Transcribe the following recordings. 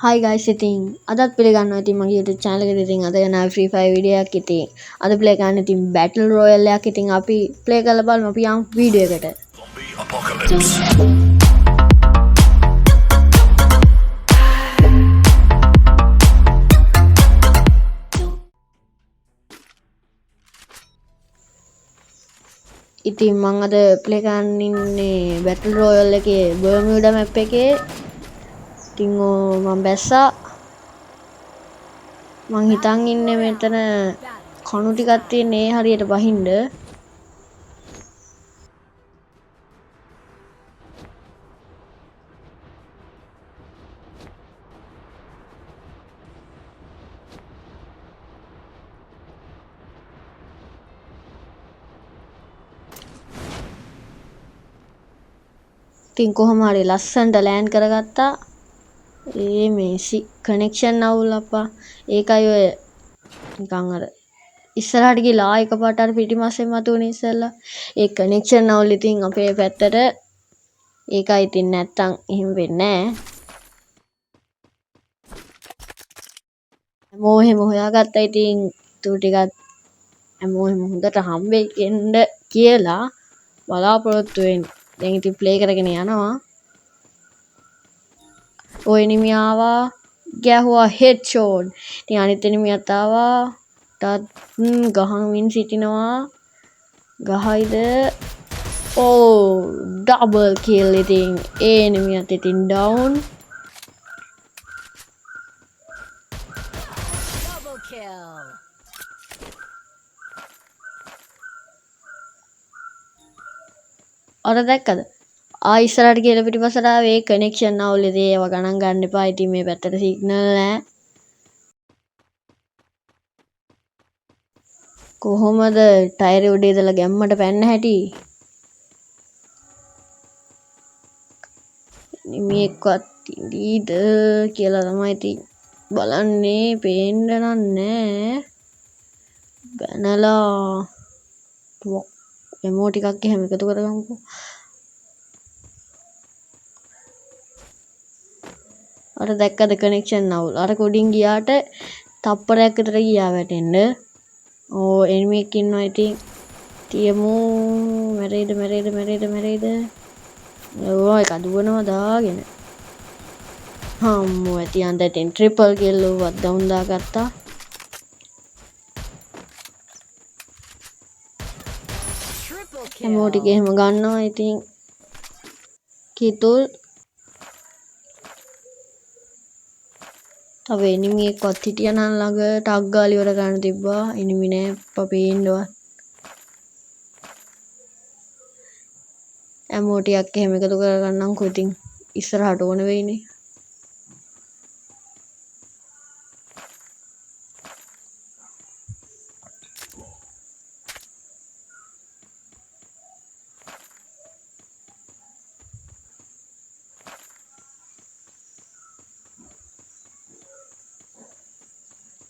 Hi guys, ඉතින් අදත් පිළිගන්නවා ඉතින් මගේ YouTube channel එකට ඉතින් අද යන Free Fire වීඩියෝ එකක් ඉතින් අද play කරන්න ඉතින් Battle Royale එකක් ඉතින් අපි play කරලා බලමු අපි යමු වීඩියෝ එකට. Zombie apocalypse. ඉතින් මම අද play කරන්න ඉන්නේ Battle Royale එකේ Bermuda map එකේ. ඉතින් මම බැස්සා මං හිතන් ඉන්නේ මෙතන කණු ටිකක් තියෙන ඒ හරියට බහින්න. ඉතින් කොහොම හරි ලස්සනට ලෑන්ඩ් කරගත්තා. මේ කනෙක්ෂන් අවුල් අප්පා. ඒකයි ඔය නිකන් අර ඉස්සරහට ගිහලා එකපාරට අර පිටිමස්සෙන් මතුවනේ ඉස්සෙල්ලා. ඒ කනෙක්ෂන් අවුල් ඉතින් අපේ පැත්තට ඒකයි ඉතින් නැත්තම් එහෙම වෙන්නේ නැහැ. හැමෝම එහෙම හොයාගත්තා ඉතින් තු ටිකක් හැමෝම හොඳට හම්බෙන්න කියලා බලාපොරොත්තු වෙන්නේ. දැන් ඉතින් ප්ලේ කරගෙන යනවා. ඔය එනිමි ආවා ගැහුවා හෙඩ් ෂොට්. ඉතින් අනිත් එනිමියත් ආවා ටත් ගහමින් සිටිනවා. ගහයිද ඩබල් කිල්. ඉතින් ඒ එනිමියත් ඉතින් ඩවුන්. Double kill. අර දැක්කද? ඉස්සරහට ගිහලා පිටිපස්සට ආවේ කනෙක්ෂන් අවුල් ඉතින් ඒව ගණන් ගන්න එපා. ඉතින් මේ පැත්තට සිග්නල් නැහැ. කොහොමද ටයර් උඩේ ඉඳලා ගැම්මට පැන්න හැටි? නිමියෙක්වත් ඉඳීද කියලා තමයි ඉතින් බලන්නේ. පේන්න නෑ. බැනලා එමෝ ටිකක් එහෙම එකතු කරගමුකෝ. අර දැක්කද කනෙක්ෂන් අවුල්. අර කොඩින් ගියාට තප්පරයක් විතර ගියා වැටෙන්න. එනිමියෙක් ඉන්නවා ඉතින් තියමු. මැරෙයිද? ඒක දුවනවා දාගෙන. හම්මෝ ඇති අන්දටින් ට්‍රිපල් කිල් වත් ඩවුන් දාගත්තා. Triple හැමෝ ටික kill. එහෙම ගන්නවා ඉතින් කිතුල්. තව එනිමියෙක්වත් හිටියා නම් ළඟ ටක් ගාලා ඉවර කරන්න තිබ්බා. එනිමි නෑ පපේන්නවත්. හැමෝ ටිකක් එහෙම එකතු කරගන්නම්කෝ ඉතින් ඉස්සරහට ඕන වෙයිනේ.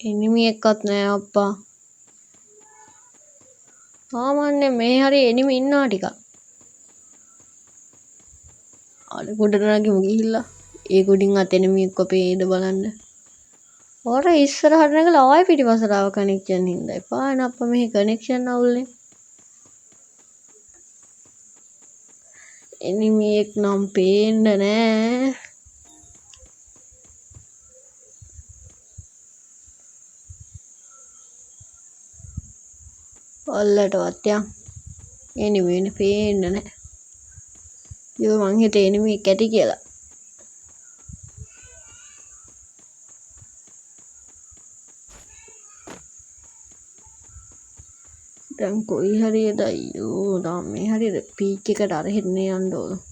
එනිමි එක්කත් නෑ අප්පා. සාමාන්‍ය මේ හරි එනිමි ඉන්නවා ටිකක්. අර ගොඩට නගිමු ගිහිල්ලා. ඒ ගොඩින් අත එනිමි එක්ක පේද බලන්න. ඔර ඉස්සරහට නැගලා ආයෙ පිටිපස්සට ආව කනෙක්ෂන් හින්දා. එපා න අප්පා මෙහි කනෙක්ෂන් අවුල්නේ. එනිමි එක් නම් පේන්න නෑ. ඔල්ලටවත් යන්. එනිමිනේ පේන්න නෑ. යෝ මං හිතේ එනිමි එක ඇති කියලා. දැන් කොයි හරියද අයියෝ. දැන් මේ හරියද පීක් එකට අර හෙන්න යන්න ඕන.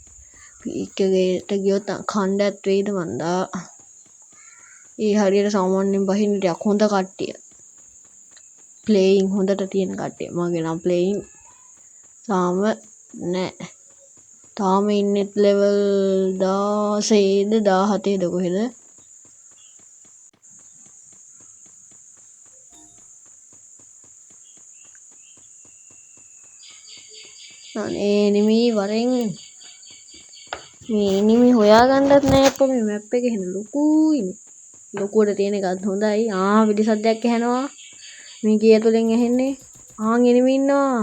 පීක් එකේට ගියොත් කණ්ඩත් වෙයිද මන්දා. ඒ හරියට සාමාන්‍යයෙන් බහින්න ටිකක් හොඳ කට්ටිය. ප්ලේයින් හොඳට තියෙන කට්ටිය. මගේ නම් ප්ලේයින් තාම නෑ. තාම ඉන්නෙත් ලෙවල් 16ද 17ද කොහෙද? අනේ එනිමි වරෙන් මේ එනිමි හොයාගන්නත් නෑ අප්පා. මේ මැප් එක එහෙම ලොකුයිනේ. ලොකුවට තියෙන එකත් හොඳයි. වෙඩි සද්දයක් ඇහෙනවා. මේ ගේ ඇතුලෙන් ඇහෙන්නේ. එනිමි ඉන්නවා.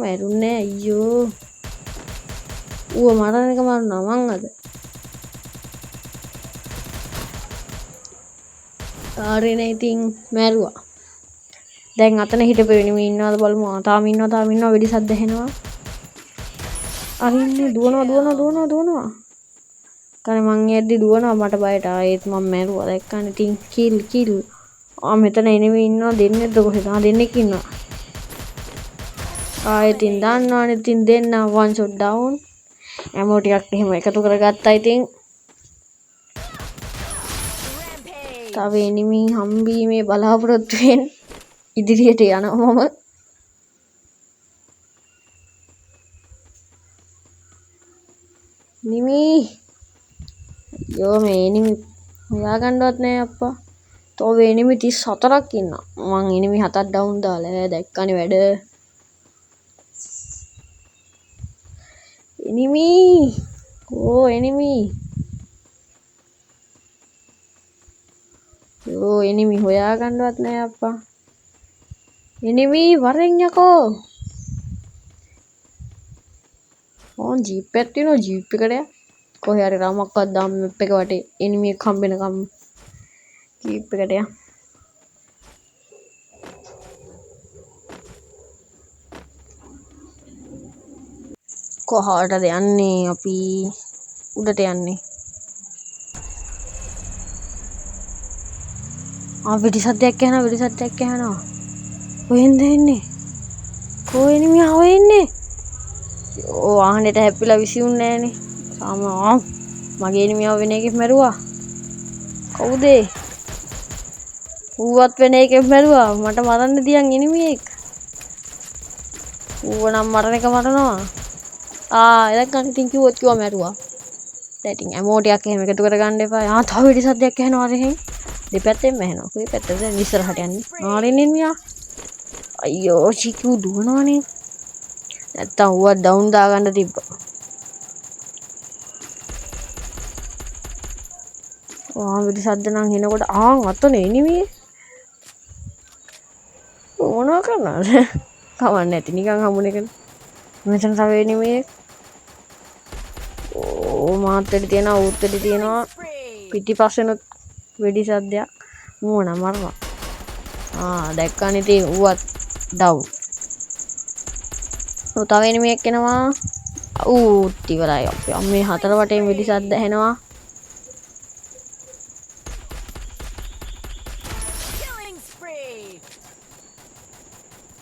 මැරුන්නේ අයියෝ. ඌව මරන එක මරනවා මං අද. ආරේනේ ඉතින් මැරුවා. දැන් අතන හිටපු එනිමි ඉන්නවද බලමු. තාම ඉන්නවා වෙඩි සද්ද ඇහෙනවා. අරින්නේ දුවනවා. කන මං යද්දි දුවනවා මට බයට. ආයෙත් මම මැරුවා. දැක්කනේ ඉතින් කිල්. මෙතන එනිමි ඉන්නවා දෙන්නෙක්ද කොහෙද? දෙන්නෙක් ඉන්නවා. ඉතින් දන්නවනේ ඉතින් දෙන්න one shot down. ඇමෝ ටිකක් එහෙම එකතු කරගත්තා ඉතින්. තව එනිමි හම්බීමේ බලාපොරොත්තුවෙන් ඉදිරියට යනවා මම. නිමි මේ එනිමි හොයාගන්නවත් නෑ අප්පා. තව එනිමි 34ක් ඉන්නවා. මං එනිමි 7ක් ඩවුන් දාලා දැක්කනේ වැඩ. එනිමි එනිමි හොයාගන්නවත් නෑ අප්පා. එනිමි වරෙන් යකෝ. ජීප් එකක් තියෙනවා. ජීප් එකට කොහේ හරි රාමක්වත් දාන්න මැප් එක වටේ එනිමි එක හම්බෙනකම් ජීප් එකට යන්න. කොහාටද යන්නේ අපි? උඩට යන්නේ. වෙඩි සද්දයක් ඇහෙනවා. කොහෙන්ද එන්නේ? කොහේ එනිමි එන්නේ? වාහනේට හැප්පිලා විසිුන්නේ නෑනේ. මගේ එනිමියව වෙන එකෙක් මැරුවා. කවුද? ඌවත් වෙන එකෙක් මැරුවා. මට මරන්න දියන් එනිමියෙක්. ඌව නම් මරණ එක මරනවා. එලක්කන් ඉතින් කිව්වා මැරුවා. දැන් ඉතින් ඇමෝ ටිකක් එහෙම එකතු කරගන්න එපා. තව වෙඩි සද්දයක් ඇහෙනවා රෙහෙන්. දෙපැත්තෙන්ම ඇහෙනවා. කොයි පැත්තටද ඉස්සරහට යන්නේ? ආරෙන්නේ මියා. අයියෝ චිකු දුවනවනේ. නැත්තම් ඌව ඩවුන් දාගන්න තිබ්බා. වෙඩි සද්ද නම් එනකොට අතනේ එනිමියේ. මොනවා කරනවද? කවන්නේ නැති නිකන් හමුන එකනේ. මෙතන තව එනිමියේ. මාත් වෙඩි තියනවා ඌත් වෙඩි තියනවා. පිටිපස්සෙනුත් වෙඩි සද්දයක්. මූණ මරනවා. දැක්කනේ ඉතින් ඌවත් ඩවුන්. තව එනිමියෙක් එනවා. ඌත් ඉවරයි අපේ. මේ හතර වටේම වෙඩි සද්ද ඇහෙනවා.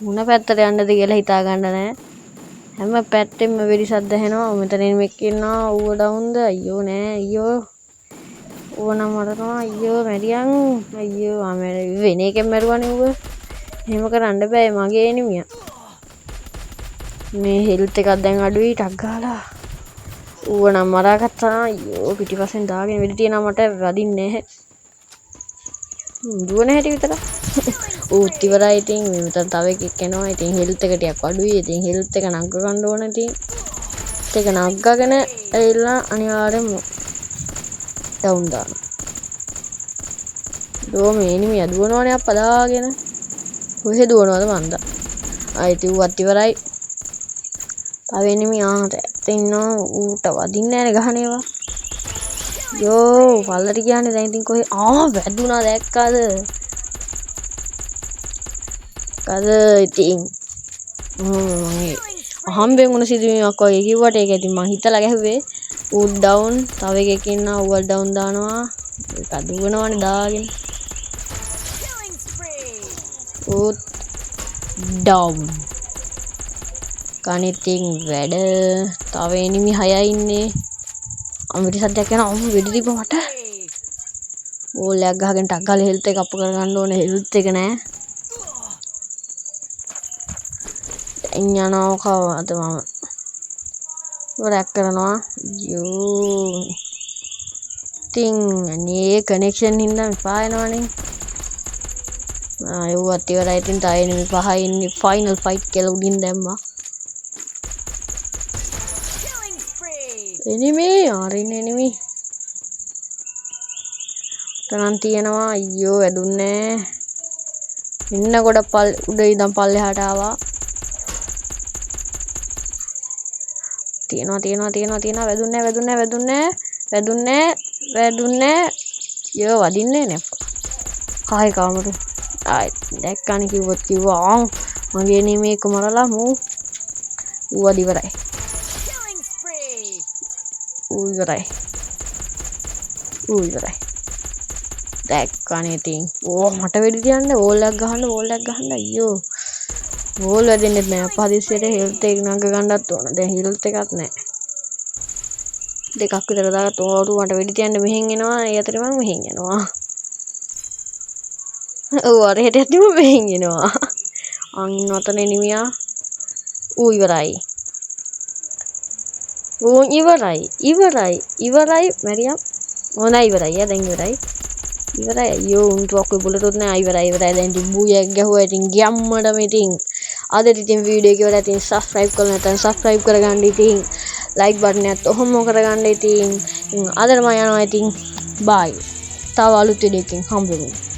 මොන පැත්තට යන්නද කියලා හිතා ගන්න නෑ. හැම පැත්තෙම වෙඩි සද්ද ඇහෙනවා. මෙතන එනිමෙක් ඉන්නවා. ඌව ඩවුන්ද? අයියෝ නෑ අයියෝ. ඌව නම් මරනවා. අයියෝ මැරියන්. අයියෝ වෙන එකෙන් මැරුවානේ ඌව. එහෙම කරන්න බෑ මගේ එනිමියා. මේ හෙල්ත් එකක් දැන් අඩුයි ටක් ගාලා. ඌව නම් මරාගත්තා. අයියෝ පිටිපස්සෙන් දාගෙන වෙඩි තියනවා මට වදින්නේ නැහැ. දුවන හැටි විතර. ඌත් ඉවරයි ඉතින් මෙතන තව එකෙක් එනවා. ඉතින් හෙල්ත් එක ටිකක් අඩුයි. ඉතින් හෙල්ත් එක නග්ග ගන්න ඕන ඉතින්. ඒක නග්ගගෙන ඇවිල්ලා අනිවාර්යෙන්ම ඩවුන් දානවා. මේ එනිමියා දුවනවනේ අප්පා දාගෙන. කොහෙද දුවනවද මන්ද? ඉතින් ඌවත් ඉවරයි. තව එනිමියා ඉන්නවා. ඌට වදින්නේ නැහැ ගහන ඒවා. පල්ලට කියන්නේ දැන් ඉතින් කොහේ වැදුනා දැක්කද? ඉතින් හම්බෙන් උන සිදුවීමක් වගේ කිව්වට ඒක ඉතින් මං හිතලා ගැහුවේ. ඌ ඩවුන්. තව එකෙක් ඉන්නවා. ඌව ඩවුන් දානවා. ඒක දුවනවනේ දාගෙන. ඌ ඩවුන්. කණිතින් වැඩ. තව එනිමි 6යි ඉන්නේ. වෙඩි සද්දයක් යනවා. වෙඩි දීප මට. ඕලයක් ගහගෙන ටක් ගාලා හෙල්ත් එක අප කරගන්න ඕනේ. හෙල්ත් එක නෑ. යනවා කවද මම වරක් කරනවා. ඉතින් අනේ කනෙක්ෂන් හින්දා පායනවනේ. ඒවත් ඉවරයි. ඉතින් තව එනිමි 5 ඉන්නේ. ෆයිනල් ෆයිට් කියලා උඩින් දැම්මා. enemy ආරින් enemy තනන් තියෙනවා අයියෝ වැදුන්නේ ඉන්න කොට උඩ ඉඳන් පල්ලෙහාට ආවා තියෙනවා වැදුන්නේ යෝ වදින්නේ නේ කායි කාමරු ආයි දැක්කනේ කිව්වා මගේ enemy එක මරලා මූ ඌ ඉවරයි Killing spree. ඌ ඉවරයි දැක්කනේ ඉතින් මට වෙඩි තියන්න වෝල් එකක් ගහන්න අයියෝ වෝල් වැදෙන්නේ නැහැ පදිසියට හෙල්ත් එක නංග ගන්නත් ඕන දැන් හෙල්ත් එකක් නැහැ දෙකක් විතර දාලා තෝරු මට වෙඩි තියන්න මෙහෙන් එනවා ඒ අතරේ මම මෙහෙන් යනවා ඔව් අර හෙට යද්දිම මෙහෙන් එනවා අන් නතන එනිමියා ඌ ඉවරයි මැරියම් ඕනා ඉවරයි දැන් ඉවරයි අයියෝ උන්ට ඔක්කො බුලටුත් නෑ ඉවරයි දැන් ඉතින් බූයක් ගැහුවා ඉතින් ගියම්මඩම ඉතින් අද ඉතින් වීඩියෝ එක ඉවරයි ඉතින් subscribe කරලා නැත්නම් subscribe කරගන්න ඉතින් like button එකත් ඔහොම කරගන්න ඉතින් අදට මම යනවා ඉතින් bye තව අලුත් වීඩියෝ එකකින් හම්බෙමු